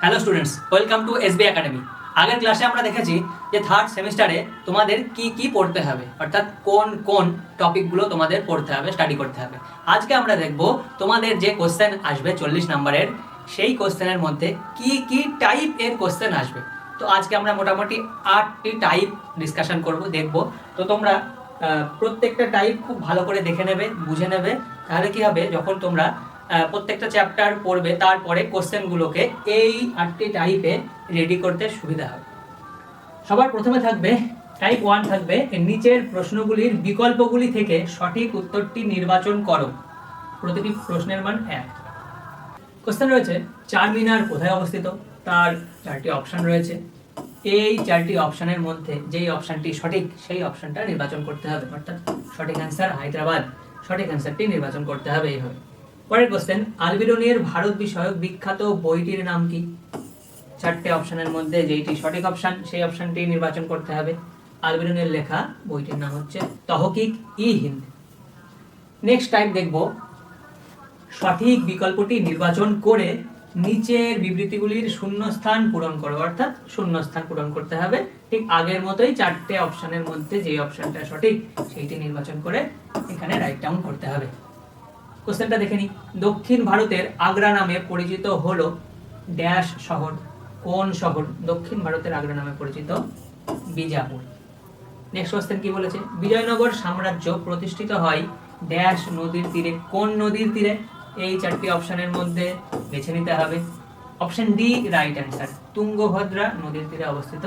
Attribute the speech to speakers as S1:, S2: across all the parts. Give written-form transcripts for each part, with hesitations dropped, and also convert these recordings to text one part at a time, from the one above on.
S1: Hello students, welcome to SB academy. আগের ক্লাসে আমরা দেখেছি যে থার্ড সেমিস্টারে তোমাদের কি কি পড়তে হবে, অর্থাৎ কোন কোন টপিকগুলো তোমাদের পড়তে হবে, স্টাডি করতে হবে। আজকে আমরা দেখব তোমাদের যে কোশ্চেন আসবে 40 নম্বরের, সেই কোশ্চেনের মধ্যে কি কি টাইপ এর কোশ্চেন আসবে। তো আজকে আমরা মোটামুটি 8টি টাইপ ডিসকাশন করব, দেখব। তো তোমরা প্রত্যেকটা টাইপ খুব ভালো করে দেখে নেবে, বুঝে নেবে। তাহলে কি হবে, যখন তোমরা প্রত্যেকটা চ্যাপ্টার পড়বে তারপরে কোশ্চেনগুলোকে এই 8টি টাইপে রেডি করতে সুবিধা হবে। সবার প্রথমে থাকবে টাইপ 1, থাকবে নিচের প্রশ্নগুলির বিকল্পগুলি থেকে সঠিক উত্তরটি নির্বাচন করো। প্রতিটি প্রশ্নের মান 1। কোশ্চেন রয়েছে চারমিনার কোথায় অবস্থিত, তার 4টি অপশন রয়েছে। এই 4টি অপশনের মধ্যে যেই অপশনটি সঠিক সেই অপশনটা নির্বাচন করতে হবে, অর্থাৎ সঠিক অ্যান্সার হায়দ্রাবাদ, সঠিক অ্যান্সারটি নির্বাচন করতে হবে। এইভাবে পরের কোশ্চেন, আলবিরুনির ভারত বিষয়ক বিখ্যাত বইটির নাম কি? 4টে অপশনের মধ্যে যেইটি সঠিক অপশন সেই অপশনটি নির্বাচন করতে হবে। আলবিরুনির লেখা বইটির নাম হচ্ছে তহকিক-ই-হিন্দ। নেক্সট টাইপ দেখব, সঠিক বিকল্পটি নির্বাচন করে নিচের বিবৃতিগুলির শূন্যস্থান পূরণ করো, অর্থাৎ শূন্যস্থান পূরণ করতে হবে। ঠিক আগের মতোই 4টে অপশনের মধ্যে যে অপশনটা সঠিক সেইটি নির্বাচন করে এখানে রাইট ডাউন করতে হবে। কোশ্চেনটা দেখে নিই। দক্ষিণ ভারতের আগ্রা নামে পরিচিত হলো ড্যাশ শহর। কোন শহর দক্ষিণ ভারতের আগ্রা নামে পরিচিত? বিজাপুর। নেক্সট কোশ্চেন কি বলেছে, বিজয়নগর সাম্রাজ্য প্রতিষ্ঠিত হয় ড্যাশ নদীর তীরে। কোন নদীর তীরে? এই 4টি অপশনের মধ্যে বেছে নিতে হবে। Option D right answer, Tungabhadra নদীর তীরে অবস্থিত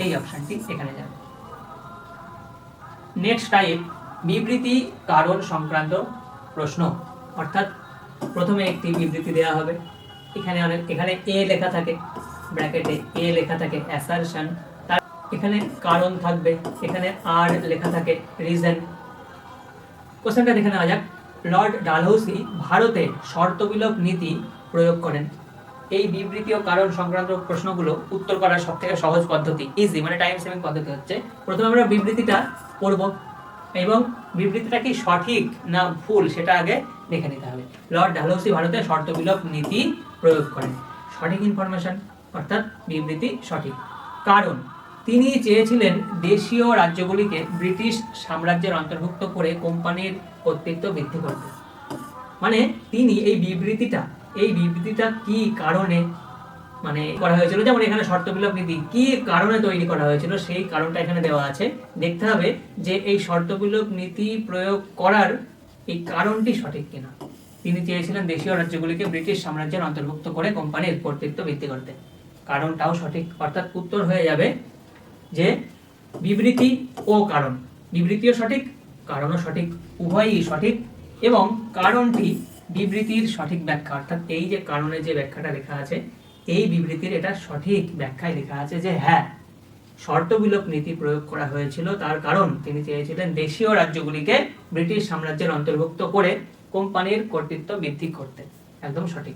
S1: এই অপশনটি এখানে যাবে। নেক্সট টাইপ বিবৃতি কারণ সংক্রান্ত প্রশ্ন, অর্থাৎ প্রথমে একটি বিবৃতি দেওয়া হবে, এখানে এ লেখা থাকে, ব্র্যাকেটে এ লেখা থাকে অ্যাসারশন, তার এখানে কারণ থাকবে, এখানে আর লেখা থাকে রিজন। কোশ্চেনটা দেখে নেওয়া যাক। লর্ড ডালহৌসি ভারতে শর্তবিলোপ নীতি প্রয়োগ করেন। এই বিবৃতি ও কারণ সংক্রান্ত প্রশ্নগুলো উত্তর করার সবথেকে সহজ পদ্ধতি, ইজি মানে টাইম সেভিং পদ্ধতি হচ্ছে, প্রথমে আমরা বিবৃতিটা পড়ব এবং বিবৃতিটা কি সঠিক না ভুল সেটা আগে দেখে নিতে হবে। লর্ড ডালহৌসি ভারতে শর্তবিলোপ নীতি প্রয়োগ করেন, সঠিক ইনফরমেশন, অর্থাৎ বিবৃতি সঠিক। কারণ তিনি চেয়েছিলেন দেশীয় রাজ্যগুলিকে ব্রিটিশ সাম্রাজ্যের অন্তর্ভুক্ত করে কোম্পানির কর্তৃত্ব বৃদ্ধি করতে। মানে তিনি এই বিবৃতিটা কি কারণে মানে করা হয়েছিল, যেমন এখানে শর্তবিলোপ নীতি কি কারণে তৈরি করা হয়েছিল সেই কারণটা এখানে দেওয়া আছে। দেখতে হবে যে এই শর্তবিলোপ নীতি প্রয়োগ করার এই কারণটি সঠিক কিনা। তিনি চেয়েছিলেন দেশীয় রাজ্যগুলিকে ব্রিটিশ সাম্রাজ্যের অন্তর্ভুক্ত করে কোম্পানির কর্তৃত্ব বৃদ্ধি করতে, কারণটাও সঠিক, অর্থাৎ উত্তর হয়ে যাবে যে বিবৃতি ও কারণ। বিবৃতিও সঠিক, কারণও সঠিক, উভয়ই সঠিক। এবং কারণটি বিবৃতির সঠিক ব্যাখ্যা, অর্থাৎ এই যে কারণে যে ব্যাখ্যাটা লেখা আছে এই বিবৃতির এটা সঠিক ব্যাখ্যায় লেখা আছে যে হ্যাঁ, শর্তবিলোপ নীতি প্রয়োগ করা হয়েছিল তার কারণ তিনি চেয়েছিলেন দেশীয় রাজ্যগুলিকে ব্রিটিশ সাম্রাজ্যের অন্তর্ভুক্ত করে কোম্পানির কর্তৃত্ব বৃদ্ধি করতে। একদম সঠিক।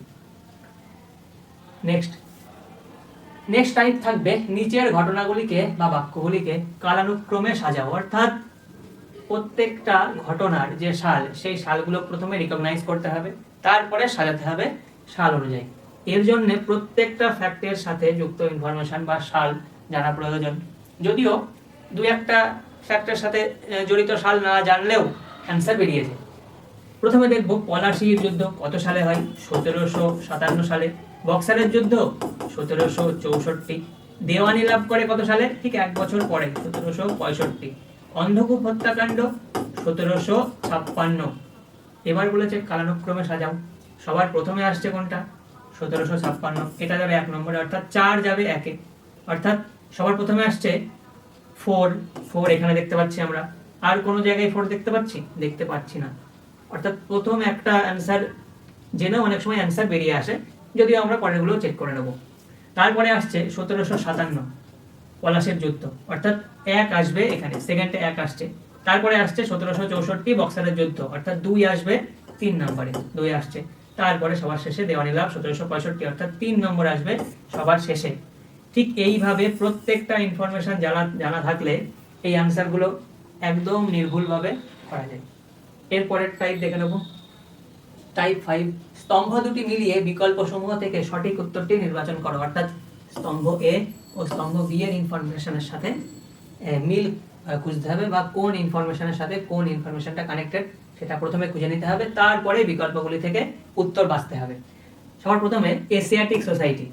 S1: নেক্সট টাইপ থাকবে নিচের ঘটনাগুলিকে বা বাক্যগুলিকে কালানুক্রমে সাজাও, অর্থাৎ প্রত্যেকটা ঘটনার যে সাল সেই সালগুলো প্রথমে রিকগনাইজ করতে হবে, তারপরে সাজাতে হবে সাল অনুযায়ী। এর জন্য প্রত্যেকটা ফ্যাক্টের সাথে যুক্ত ইনফরমেশন বা সাল জানা প্রয়োজন। যদিও দুই একটা ফ্যাক্টের সাথে জড়িত সাল না জানলেও অ্যান্সার বেরিয়ে যায়। প্রথমে দেখব পলাশীর যুদ্ধ কত সালে হয়? 1757 সালে। বক্সারের যুদ্ধ 1764। দেওয়ানি লাভ করে কত সালে? ঠিক 1 বছর পরে, 1765। অন্ধকূপ হত্যাকাণ্ড 1756। এবার বলেছে কালানুক্রমে সাজাও। সবার প্রথমে আসছে কোনটা? 1756, এটা যাবে 1 নম্বরে, অর্থাৎ 4 যাবে 1-এ। অর্থাৎ সবার প্রথমে আসছে 4 এখানে দেখতে পাচ্ছি আমরা। আর কোন জায়গায় 4 দেখতে পাচ্ছি? দেখতে পাচ্ছি না। অর্থাৎ প্রথম একটা অ্যান্সার জেনেও অনেক সময় অ্যান্সার বেরিয়ে আসে, যদিও আমরা পরেরগুলো চেক করে নেব। তারপরে আসছে 1757 পলাশের যুদ্ধ, অর্থাৎ 1 আসবে এখানে, সেকেন্ডে 1 আসছে। তারপরে আসছে 1764 বক্সারের যুদ্ধ, অর্থাৎ 2 আসবে 3 নম্বরে, 2 আসছে। তারপরে সবার শেষে দেওয়ানি লাভ 1765, অর্থাৎ 3 নম্বর আসবে সবার শেষে। ঠিক এইভাবে প্রত্যেকটা ইনফরমেশন জানা থাকলে এই অ্যান্সারগুলো একদম নির্ভুলভাবে করা যায়। এরপরের টাইপ দেখে নেব টাইপ 5, স্তম্ভ দুটি মিলিয়ে বিকল্পসমূহ থেকে সঠিক উত্তরটি নির্বাচন করো। অর্থাৎ স্তম্ভ এ ও স্তম্ভ বি এর ইনফরমেশনের সাথে মিল খুঁজতে হবে, বা কোন ইনফরমেশনের সাথে কোন ইনফরমেশনটা কানেক্টেড সেটা প্রথমে খুঁজে নিতে হবে, তারপরে বিকল্পগুলি থেকে উত্তর বাছতে হবে। সবার প্রথমে এশিয়াটিক সোসাইটি।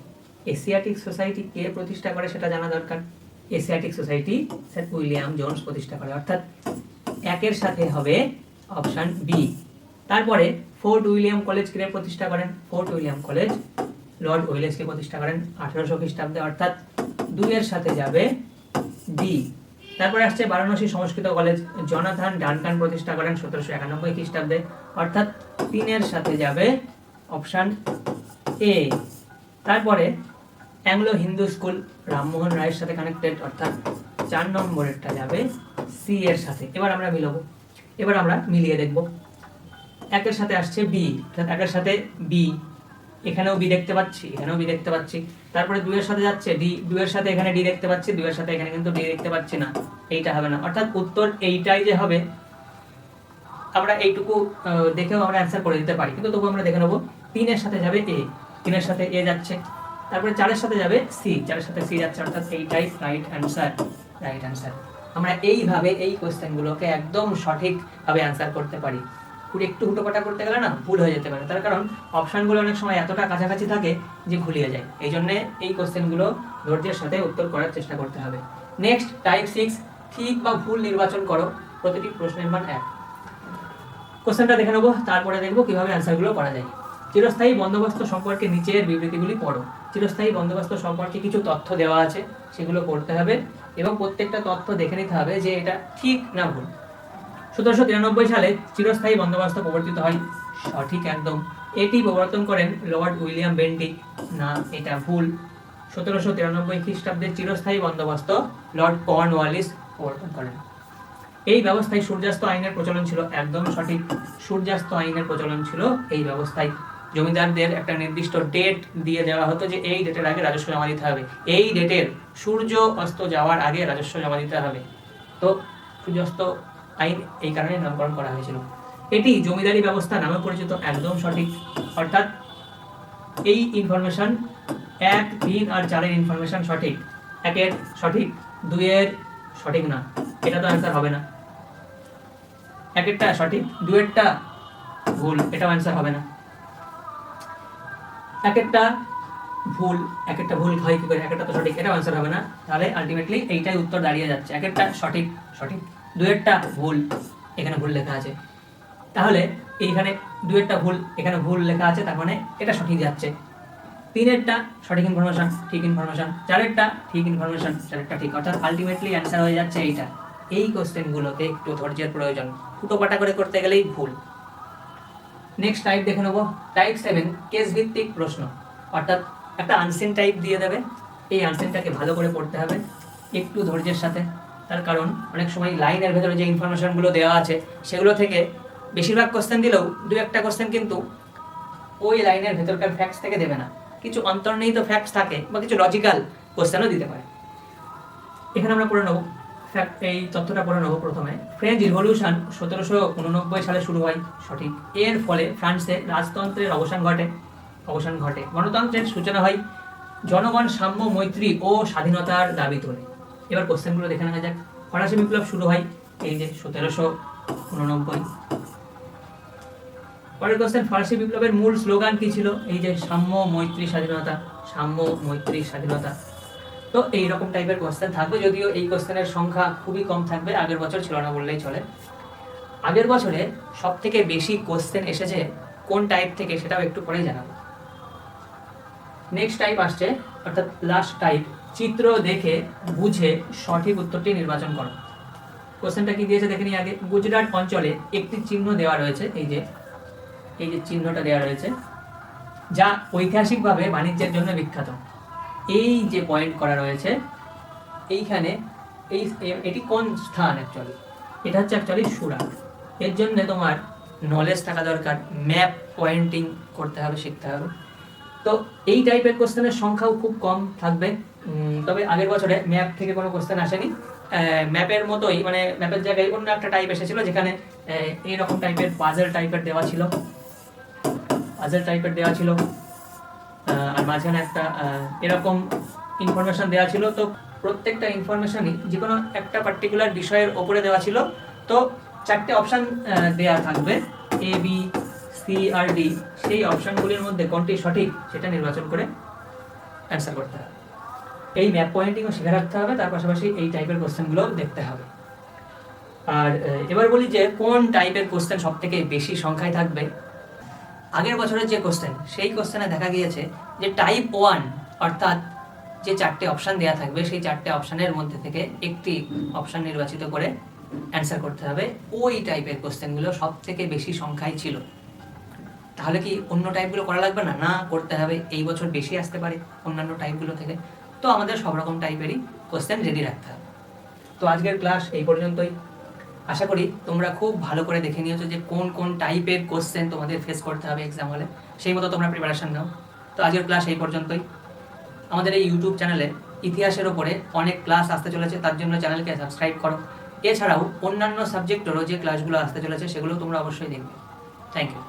S1: এশিয়াটিক সোসাইটি কে প্রতিষ্ঠা করে সেটা জানা দরকার। Asiatic society sir William Jones প্রতিষ্ঠা করে, অর্থাৎ একের সাথে হবে অপশন বি। তারপরে ফোর্ট উইলিয়াম কলেজ কে প্রতিষ্ঠা করেন? Fort William college Lord Wellesley প্রতিষ্ঠা করেন 1800 খ্রিস্টাব্দে, অর্থাৎ 2 এর সাথে যাবে ডি। তারপরে আসছে বারাণসী সংস্কৃত কলেজ, জনাথন ডানকান প্রতিষ্ঠা করেন 1791 খ্রিস্টাব্দে, অর্থাৎ 3 এর সাথে যাবে অপশন এ। তারপরে অ্যাংলো হিন্দু স্কুল রামমোহন রায়ের সাথে কানেক্টেড, অর্থাৎ 4 নম্বরেরটা যাবে সি এর সাথে। এবার আমরা মিলাবো, এবার আমরা মিলিয়ে দেখব। একের সাথে আসছে বি, অর্থাৎ একের সাথে বি, এখানেও বি দেখতে পাচ্ছি, এখানেও বি দেখতে পাচ্ছি। তারপরে 2 এর সাথে যাচ্ছে ডি, 2 এর সাথে এখানে ডি দেখতে পাচ্ছি, 2 এর সাথে এখানে কিন্তু ডি দেখতে পাচ্ছি না, এইটা হবে না। অর্থাৎ উত্তর এইটাই যে হবে, আমরা এইটুকু দেখেও আমরা অ্যান্সার করে দিতে পারি, কিন্তু তবু আমরা দেখে নেব। 3 এর সাথে যাবে এ, 3 এর সাথে এ যাচ্ছে। তারপরে 4 এর সাথে যাবে সি, 4 এর সাথে সি যাচ্ছে, অর্থাৎ এইটাই রাইট অ্যান্সার, রাইট অ্যান্সার। আমরা এইভাবে এই কোশ্চেনগুলোকে একদম সঠিকভাবে অ্যান্সার করতে পারি। পুরো একটু হুটোপাটা করতে গেলে না ভুল হয়ে যেতে পারে, তার কারণ অপশনগুলো অনেক সময় এতটা কাছাকাছি থাকে যে ভুলিয়ে যায়। এই জন্য এই কোশ্চেনগুলো ধৈর্যের সাথে উত্তর করার চেষ্টা করতে হবে। নেক্সট টাইপ 6, ঠিক বা ভুল নির্বাচন করো, প্রতিটি প্রশ্নের মান 1। কোশ্চেনটা দেখে নেবো, তারপরে দেখবো কিভাবে অ্যান্সারগুলো করা যায়। চিরস্থায়ী বন্দোবস্ত সম্পর্কে নিচের বিবৃতিগুলি পড়ো। চিরস্থায়ী বন্দোবস্ত সম্পর্কে কিছু তথ্য দেওয়া আছে, সেগুলো পড়তে হবে এবং প্রত্যেকটা তথ্য দেখে নিতে হবে যে এটা ঠিক না ভুল। 1793 সালে চিরস্থায়ী বন্দোবস্ত প্রবর্তিত হয়, সঠিক একদম। এটি প্রবর্তন করেন লর্ড উইলিয়াম বেন্টিক, না এটা ভুল। 1793 খ্রিস্টাব্দে চিরস্থায়ী বন্দোবস্ত লর্ড কর্নওয়ালিস প্রবর্তন করেন। এই ব্যবস্থায় সূর্যাস্ত আইনের প্রচলন ছিল, একদম সঠিক। সূর্যাস্ত আইনের প্রচলন ছিল এই ব্যবস্থায়। জমিদারদের একটা নির্দিষ্ট ডেট দিয়ে দেওয়া হতো যে এই ডেটের আগে রাজস্ব জমা দিতে হবে, এই ডেটের সূর্য অস্ত যাওয়ার আগে রাজস্ব জমা দিতে হবে। তো সূর্যাস্ত আইন এই কারণে নামকরণ করা হয়েছিল। এটি জমিদারি ব্যবস্থা নামে পরিচিত, একদম সঠিক। অর্থাৎ এই ইনফরমেশন 1, 3 আর 4 এর ইনফরমেশন সঠিক, 1 এর সঠিক, 2 এর সঠিক না, এটা তো অ্যান্সার হবে না। 1 এরটা সঠিক, 2 এরটা ভুল, এটাও অ্যান্সার হবে না। 1 এরটা ভুল, 1 এরটা ভুল হয় কি করে, 1 এরটা তো সঠিক, এটাও অ্যান্সার হবে না। তাহলে আলটিমেটলি এইটাই উত্তর দাঁড়িয়ে যাচ্ছে, 1 এরটা সঠিক, সঠিক, 2 এরটা ভুল, এখানে ভুল লেখা আছে। তাহলে এইখানে 2 এরটা ভুল, এখানে ভুল লেখা আছে, তার মানে এটা সঠিক যাচ্ছে। 3 এরটা সঠিক ইনফরমেশন, ঠিক ইনফরমেশন, 4 এরটা ঠিক ইনফরমেশন, 4 এরটা ঠিক, অর্থাৎ আলটিমেটলি অ্যান্সার হয়ে যাচ্ছে এইটা। এই কোশ্চেনগুলোতে একটু ধৈর্যের প্রয়োজন, ফুটোপাটা করে করতে গেলেই ভুল। নেক্সট টাইপ দেখে নেবো, টাইপ 7, কেস ভিত্তিক প্রশ্ন। অর্থাৎ একটা আনসিন টাইপ দিয়ে দেবে, এই আনসিনটাকে ভালো করে পড়তে হবে একটু ধৈর্যের সাথে। তার কারণ অনেক সময় লাইনের ভেতরে যে ইনফরমেশনগুলো দেওয়া আছে সেগুলো থেকে বেশিরভাগ কোশ্চেন দিলেও 2-1টা কোশ্চেন কিন্তু ওই লাইনের ভেতরকার ফ্যাক্টস থেকে দেবে না, কিছু অন্তর্নিহিত ফ্যাক্টস থাকে বা কিছু লজিক্যাল কোশ্চেনও দিতে পারে। এখানে আমরা পড়ে নেব, এই তথ্যটা পড়ে নেব। প্রথমে ফ্রেঞ্চ রিভলিউশন 1789 সালে শুরু হয়, সঠিক। এর ফলে ফ্রান্সে রাজতন্ত্রের অবসান ঘটে। গণতন্ত্রের সূচনা হয়, জনগণ সাম্য, মৈত্রী ও স্বাধীনতার দাবি তোলে। এবার কোশ্চেনগুলো দেখে নেওয়া যাক। ফরাসি বিপ্লব শুরু হয় এই যে 1789। পরের কোশ্চেন, ফরাসি বিপ্লবের মূল স্লোগান কি ছিল? এই যে সাম্য, মৈত্রী, স্বাধীনতা, সাম্য, মৈত্রী, স্বাধীনতা। তো এইরকম টাইপের কোশ্চেন থাকবে, যদিও এই কোশ্চেনের সংখ্যা খুবই কম থাকবে, আগের বছর ছিল না বললেই চলে। আগের বছরে সব থেকে বেশি কোশ্চেন এসেছে কোন টাইপ থেকে সেটাও একটু পরেই জানাবো। নেক্সট টাইপ আসছে, অর্থাৎ লাস্ট টাইপ, চিত্র দেখে বুঝে সঠিক উত্তরটি নির্বাচন করো। কোশ্চেনটা কি দিয়েছে দেখে নিই আগে। গুজরাট অঞ্চলে একটি চিহ্ন দেওয়া রয়েছে, এই যে চিহ্নটা দেওয়া রয়েছে, যা ঐতিহাসিকভাবে বাণিজ্যের জন্য বিখ্যাত। এই যে পয়েন্ট করা রয়েছে এইখানে, এটি কোন স্থান? অ্যাকচুয়ালি এটা হচ্ছে অ্যাকচুয়ালি সুরাট। এর জন্য তোমার নলেজ থাকা দরকার, ম্যাপ পয়েন্টিং করতে হবে, শিখতে হবে। তো এই টাইপের কোশ্চেনের সংখ্যাও খুব কম থাকবে, তবে আগের বছরে ম্যাপ থেকে কোনো কোশ্চেন আসেনি। ম্যাপের মতোই, মানে ম্যাপের জায়গায় অন্য একটা টাইপ এসেছিল, যেখানে এইরকম টাইপের পাজল টাইপের দেওয়া ছিল। পাজল টাইপের দেওয়া ছিল, আর মাঝখানে একটা এরকম ইনফরমেশন দেওয়া ছিল। তো প্রত্যেকটা ইনফরমেশনই যে কোনো একটা পার্টিকুলার বিষয়ের ওপরে দেওয়া ছিল। তো 4টে অপশান দেওয়া থাকবে, A B C R D. সেই অপশানগুলির মধ্যে কোনটি সঠিক সেটা নির্বাচন করে অ্যান্সার করতে হবে। এই ম্যাপ পয়েন্টিংও শিখে রাখতে হবে, তার পাশাপাশি এই টাইপের কোশ্চেনগুলো দেখতে হবে। আর এবার বলি যে কোন টাইপের কোশ্চেন সব থেকে বেশি সংখ্যায় থাকবে। আগের বছরের যে কোশ্চেন, সেই কোশ্চেনে দেখা গিয়েছে যে টাইপ 1 অর্থাৎ যে 4টে অপশান দেওয়া থাকবে, সেই 4টে অপশানের মধ্যে থেকে একটি অপশান নির্বাচিত করে অ্যান্সার করতে হবে। ওই টাইপের কোশ্চেনগুলো সব থেকে বেশি সংখ্যায় ছিল। তাহলে কি অন্য টাইপগুলো করা লাগবে না? না, করতে হবে। এই বছর বেশি আসতে পারে অন্যান্য টাইপগুলো থেকে, তো আমাদের সব রকম টাইপেরই কোশ্চেন রেডি রাখতে হবে। তো আজকের ক্লাস এই পর্যন্তই। আশা করি তোমরা খুব ভালো করে দেখে নিয়েছো যে কোন কোন টাইপের কোশ্চেন তোমাদের ফেস করতে হবে এক্সাম হলে, সেই মতো তোমরা প্রিপারেশন নাও। তো আজকের ক্লাস এই পর্যন্তই। আমাদের এই ইউটিউব চ্যানেলে ইতিহাসের ওপরে অনেক ক্লাস আসতে চলেছে, তার জন্য চ্যানেলকে সাবস্ক্রাইব করো। এছাড়াও অন্যান্য সাবজেক্টেরও যে ক্লাসগুলো আসতে চলেছে সেগুলো তোমরা অবশ্যই দেখবে। Thank you.